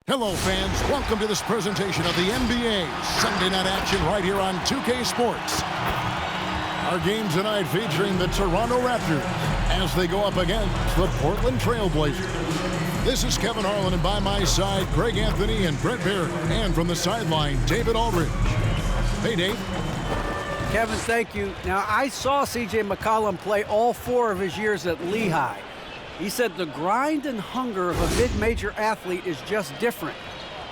Hello, fans. Welcome to this presentation of the NBA Sunday night action right here on 2K Sports. Our game tonight featuring the Toronto Raptors as they go up against the Portland Trail Blazers. This is Kevin Harlan, and by my side, Greg Anthony and Brett Baird. And from the sideline, David Aldridge. Hey, Dave. Kevin, thank you. Now, I saw C.J. McCollum play all 4 of his years at Lehigh. He said the grind and hunger of a mid-major athlete is just different.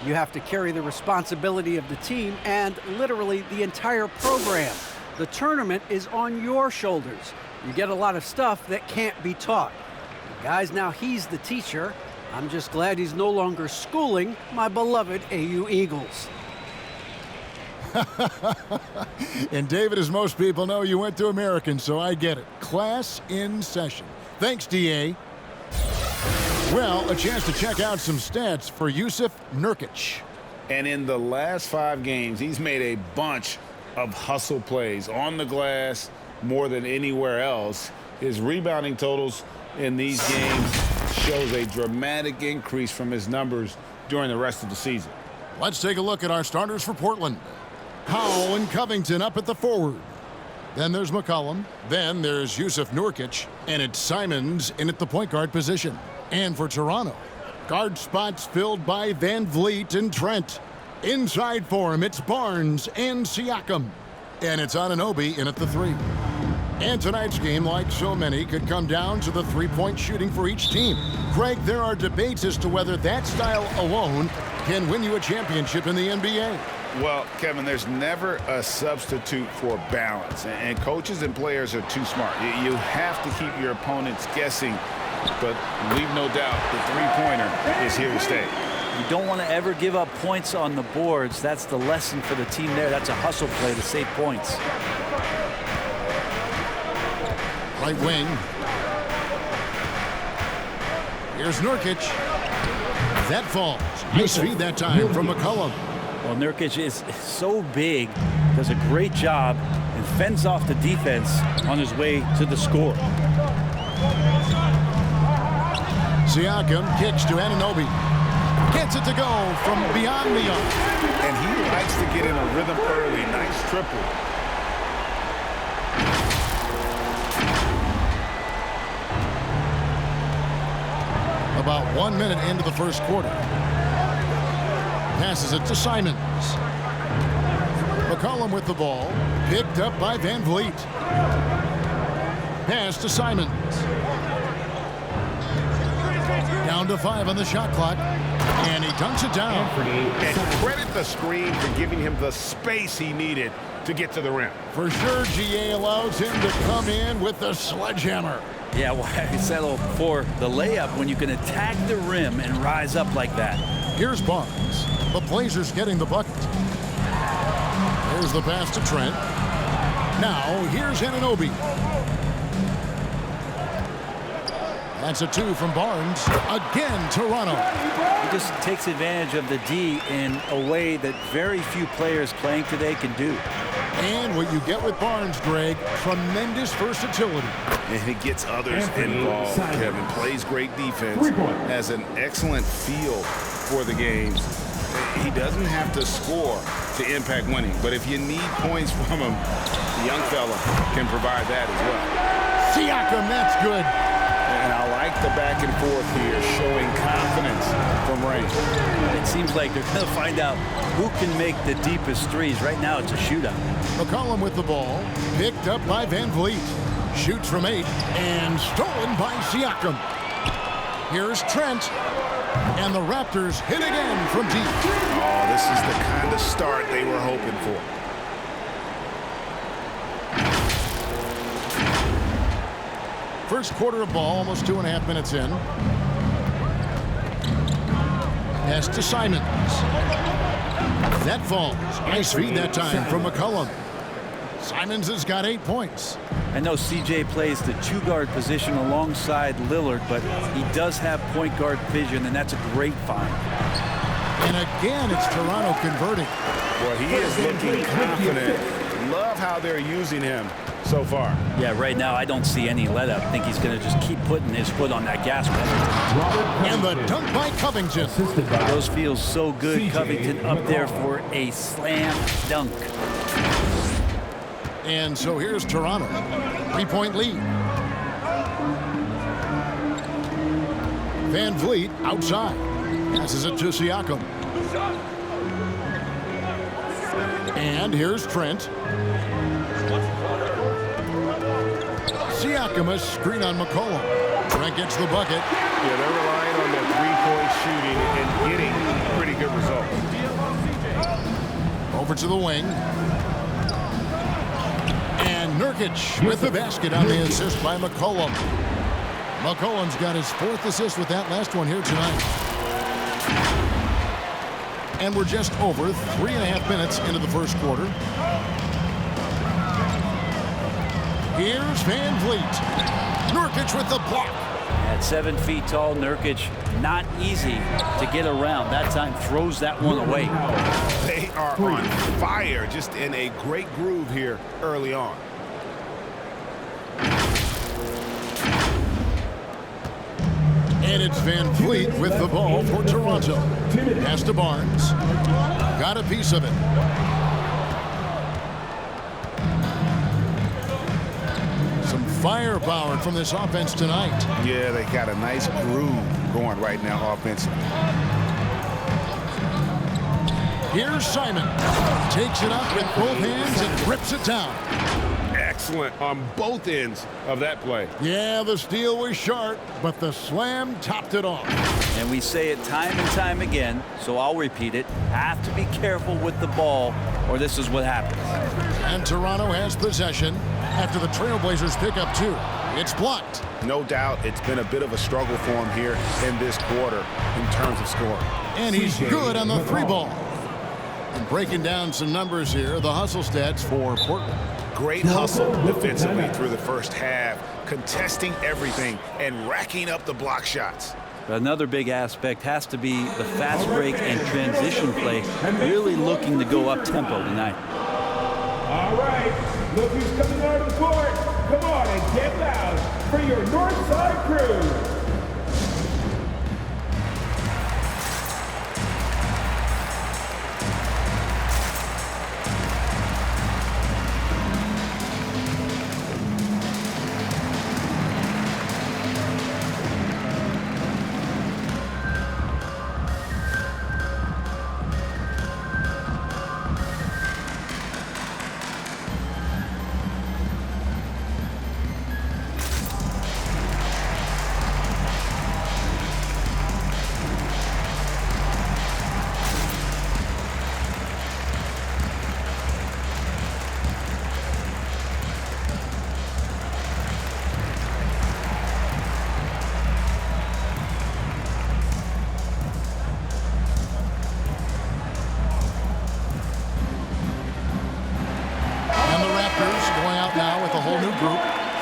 You have to carry the responsibility of the team and literally the entire program. The tournament is on your shoulders. You get a lot of stuff that can't be taught. Guys, now he's the teacher. I'm just glad he's no longer schooling my beloved AU Eagles. And David, as most people know, you went to American, so I get it. Class in session. Thanks, DA. Well, a chance to check out some stats for Jusuf Nurkic. And in the last 5 games, he's made a bunch of hustle plays on the glass more than anywhere else. His rebounding totals in these games shows a dramatic increase from his numbers during the rest of the season. Let's take a look at our starters for Portland. Howell and Covington up at the forward. Then there's McCollum. Then there's Jusuf Nurkic. And it's Simons in at the point guard position. And for Toronto, guard spots filled by Van Vliet and Trent. Inside for him, it's Barnes and Siakam. And it's Anunoby in at the 3. And tonight's game, like so many, could come down to the three-point shooting for each team. Greg, there are debates as to whether that style alone can win you a championship in the NBA. Well, Kevin, there's never a substitute for balance, and coaches and players are too smart. You have to keep your opponents guessing, but leave no doubt the three-pointer is here to stay. You don't want to ever give up points on the boards. That's the lesson for the team there. That's a hustle play to save points. Right wing. Here's Nurkic. That falls. Nice feed that time from McCollum. Well, Nurkic is so big, does a great job, and fends off the defense on his way to the score. Siakam kicks to Anunoby. Gets it to go from beyond the arc. And he likes to get in a rhythm early. Nice triple. About 1 minute into the first quarter. Passes it to Simons. McCollum with the ball. Picked up by Van Vliet. Pass to Simons. Down to 5 on the shot clock. And he dunks it down. And credit the screen for giving him the space he needed to get to the rim. For sure, GA allows him to come in with the sledgehammer. Yeah, well, I settle for the layup when you can attack the rim and rise up like that. Here's Barnes. The Blazers getting the bucket. There's the pass to Trent. Now, here's Anunoby. That's a 2 from Barnes. Again, Toronto. He just takes advantage of the D in a way that very few players playing today can do. And what you get with Barnes, Greg, tremendous versatility. And he gets others involved. Kevin plays great defense, has an excellent feel for the game. He doesn't have to score to impact winning, but if you need points from him, the young fella can provide that as well. Siakam, that's good. And I like the back and forth here, showing confidence from range. It seems like they're going to find out who can make the deepest threes. Right now, it's a shootout. McCollum with the ball, picked up by Van Vliet. Shoots from 8 and stolen by Siakam. Here's Trent. And the Raptors hit again from deep. Oh, this is the kind of start they were hoping for. First quarter of ball, almost 2.5 minutes in. Pass to Simons. That falls. Nice feed that time from McCollum. Simons has got 8 points. I know CJ plays the 2-guard position alongside Lillard, but he does have point guard vision, and that's a great find. And again, it's Toronto converting. Well, he is looking confident. Love how they're using him. so far. Yeah, right now I don't see any let up. I think he's going to just keep putting his foot on that gas pedal. And the dunk by Covington. Those feel so good. Covington up there for a slam dunk. And so here's Toronto. 3-point lead. Van Vliet outside. Passes it to Siakam. And here's Trent. Siakam, a screen on McCollum. Trent gets the bucket. Yeah, they're relying on their three-point shooting and getting pretty good results. Over to the wing. And Nurkic with the basket on the assist by McCollum. McCollum's got his 4th assist with that last one here tonight. And we're just over 3.5 minutes into the first quarter. Here's Van Vliet. Nurkic with the block. At 7 feet tall, Nurkic, not easy to get around. That time throws that one away. They are on fire, just in a great groove here early on. And it's Van Vliet with the ball for Toronto. Pass to Barnes. Got a piece of it. Some firepower from this offense tonight. Yeah, they got a nice groove going right now offensively. Here's Simon. Takes it up with both hands and rips it down. Excellent on both ends of that play. Yeah, the steal was sharp, but the slam topped it off. And we say it time and time again, so I'll repeat it. Have to be careful with the ball, or this is what happens. And Toronto has possession after the Trailblazers pick up 2. It's blocked. No doubt it's been a bit of a struggle for him here in this quarter in terms of scoring. And he's good on the 3-ball. And breaking down some numbers here, the hustle stats for Portland. Great hustle defensively through the first half, contesting everything and racking up the block shots. Another big aspect has to be the fast break and transition play, really looking to go up tempo tonight. All right, look who's coming out of the court. Come on and get loud for your Northside crew.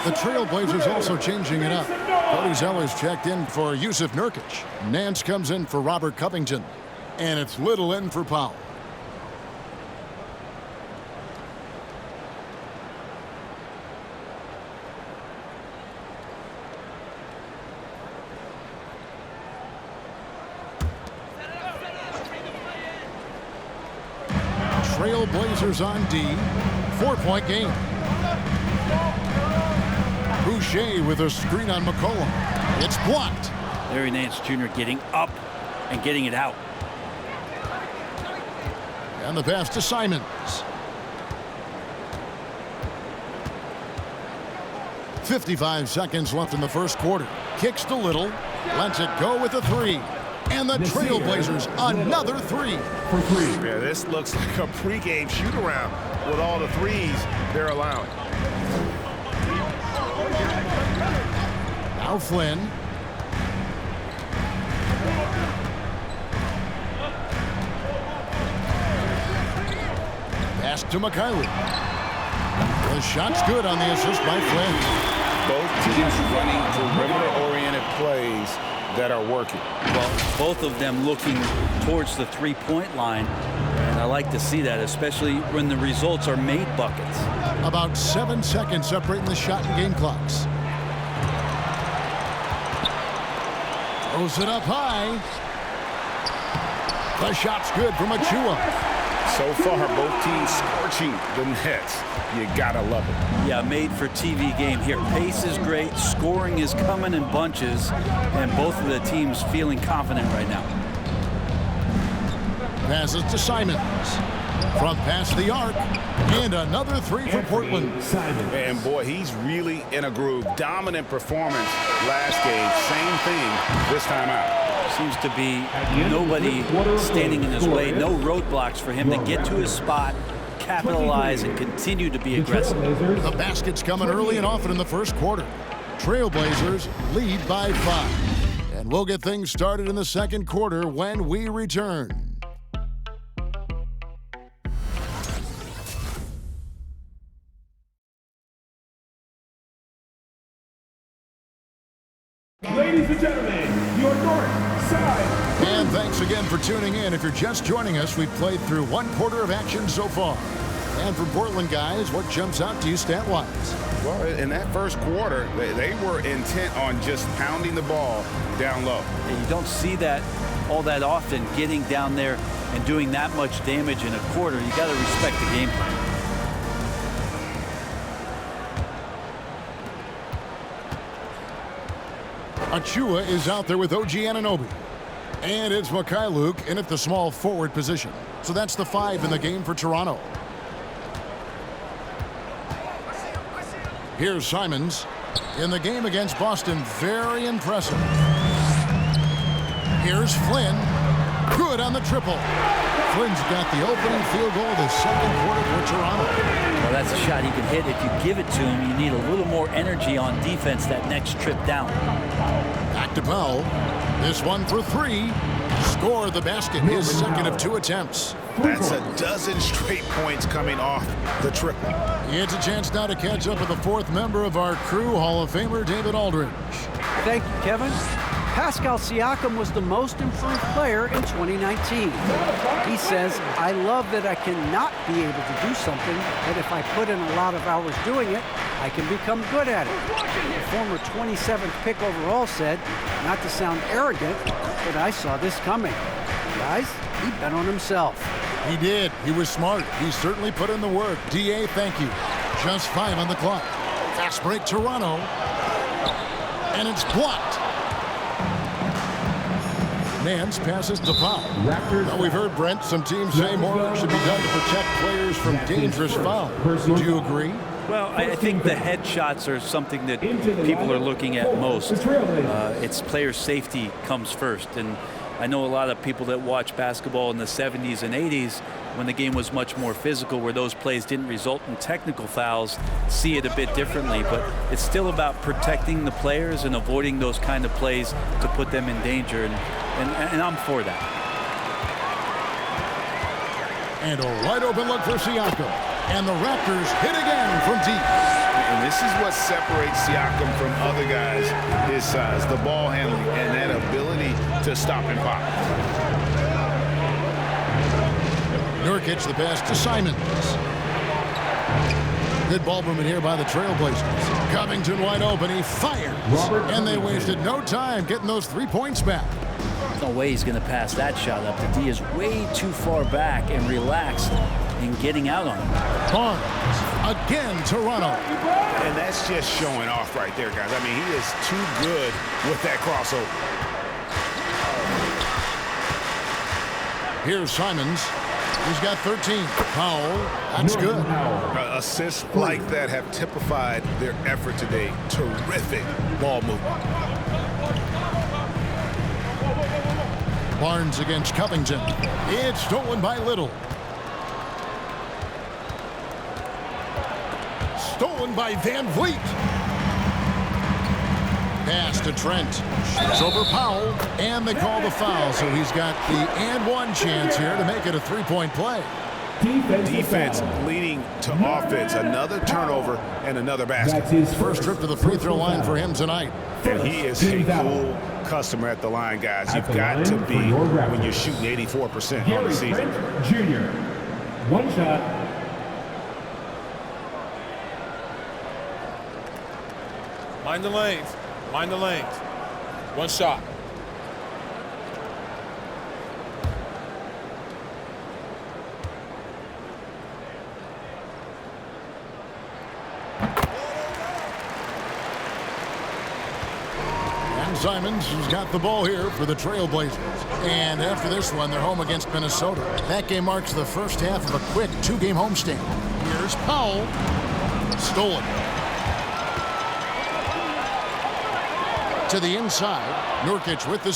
The Trailblazers also changing it up. Cody Zeller's checked in for Yusuf Nurkic. Nance comes in for Robert Covington. And it's Little in for Powell. Trailblazers on D. 4-point game. Boucher with a screen on McCollum. It's blocked. Larry Nance Jr. getting up and getting it out. And the pass to Simons. 55 seconds left in the first quarter. Kicks to Little. Lets it go with a 3. And the Trailblazers another 3. Yeah, this looks like a pregame shoot-around with all the threes they're allowing. Now Flynn. Pass to McKinley. The shot's good on the assist by Flynn. Both teams running perimeter-oriented plays that are working. Well, both of them looking towards the three-point line. And I like to see that, especially when the results are made buckets. About 7 seconds separating the shot and game clocks. Throws it up high. The shot's good from Achua. So far, both teams scorching the nets. You gotta love it. Yeah, made for TV game here. Pace is great, scoring is coming in bunches, and both of the teams feeling confident right now. Passes to Simons. From past the arc. And another three for Portland. And boy, he's really in a groove. Dominant performance last game. Same thing this time out. Seems to be nobody standing in his way. No roadblocks for him to get to his spot, capitalize, and continue to be aggressive. The basket's coming early and often in the first quarter. Trailblazers lead by 5. And we'll get things started in the second quarter when we return. Ladies and gentlemen, your north side. And thanks again for tuning in. If you're just joining us, we've played through 1 quarter of action so far. And from Portland, guys, what jumps out to you stat-wise? Well, in that first quarter, they were intent on just pounding the ball down low. And you don't see that all that often, getting down there and doing that much damage in a quarter. You got to respect the game plan. Achua is out there with OG Anunoby. And it's Mikhailuk in at the small forward position. So that's the 5 in the game for Toronto. Here's Simons. In the game against Boston, very impressive. Here's Flynn. Good on the triple. Flynn's got the opening field goal of the second quarter for Toronto. Well, that's a shot he can hit. If you give it to him, you need a little more energy on defense that next trip down. Back to Powell. This one for 3. Score the basket. His second of 2 attempts. That's a dozen straight points coming off the triple. It's a chance now to catch up with the 4th member of our crew, Hall of Famer David Aldridge. Thank you, Kevin. Pascal Siakam was the most improved player in 2019. He says, I love that I cannot be able to do something, but if I put in a lot of hours doing it, I can become good at it. The former 27th pick overall said, not to sound arrogant, but I saw this coming. Guys, he bet on himself. He did. He was smart. He certainly put in the work. DA, thank you. Just 5 on the clock. Fast break, Toronto. And it's blocked. Nance passes to Powell. Now we've heard, Brent, some teams say more should be done to protect players from dangerous fouls. Do you agree? Well, I think the headshots are something that people are looking at most. It's player safety comes first. And I know a lot of people that watch basketball in the 70s and 80s when the game was much more physical, where those plays didn't result in technical fouls, see it a bit differently. But it's still about protecting the players and avoiding those kind of plays to put them in danger. And I'm for that. And a wide open look for Siakam. And the Raptors hit again from deep. And this is what separates Siakam from other guys his size, the ball handling and that ability to stop and pop. Nurkic the pass to Simons. Good ball movement here by the Trailblazers. Covington wide open. He fires. And they wasted no time getting those 3 points back. No way he's going to pass that shot up. The D is way too far back and relaxed in getting out on him. Barnes. Again, Toronto. And that's just showing off right there, guys. I mean, he is too good with that crossover. Here's Simons. He's got 13. Powell. That's good. Assists like that have typified their effort today. Terrific ball movement. Barnes against Covington. It's stolen by Little. Stolen by Van Vliet. Pass to Trent. Shoots over Powell. And they call the foul. So he's got the and one chance here to make it a 3-point play. Defense leading to offense. Another turnover and another basket. First trip to the free throw line for him tonight. And he is a cool customer at the line, guys. You've got to be when you're shooting 84% on the season. Junior. One shot. Mind the lanes. Mind the lanes. One shot. And Simons has got the ball here for the Trailblazers. And after this one, they're home against Minnesota. That game marks the first half of a quick two-game homestand. Here's Powell. Stolen. To the inside. Nurkic with the